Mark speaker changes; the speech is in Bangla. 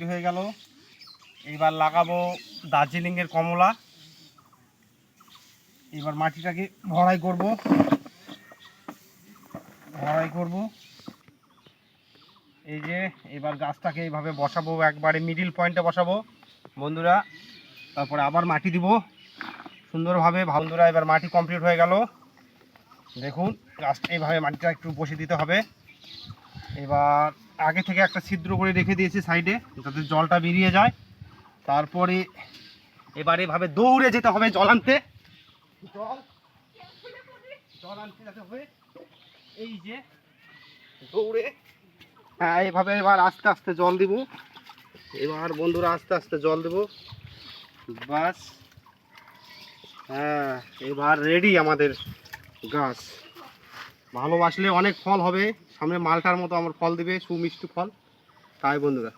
Speaker 1: হয়ে গেল। এবার লাগাবো দার্জিলিংয়ের কমলা। এবার মাটিটাকে ভরাই করব। এই যে এবার গাছটাকে এইভাবে বসাবো, একবারে মিডিল পয়েন্টে বসাবো বন্ধুরা। তারপরে আবার মাটি দিব সুন্দরভাবে। বন্ধুরা এবার মাটি কমপ্লিট হয়ে গেল। দেখুন গাছটা এইভাবে মাটিটা একটু বসিয়ে দিতে হবে। এবার আগে থেকে একটা ছিদ্র করে রেখে দিয়েছি সাইডে, যাতে জলটা বেরিয়ে যায়। তারপরে এবার এভাবে দৌড়ে যেতে হবে জল আনতে। জল আনতে যেতে হবে, এই যে দৌড়ে। হ্যাঁ, এইভাবে এবার আস্তে আস্তে জল দিব। এবার বন্ধুরা আস্তে আস্তে জল দেব, বাস। হ্যাঁ, এবার রেডি আমাদের গাছ। ভালোবাসলে অনেক ফল হবে সামনে, মালটার মতো আমার ফল দিবে, সুমিষ্টি ফল। তাই বন্ধুরা।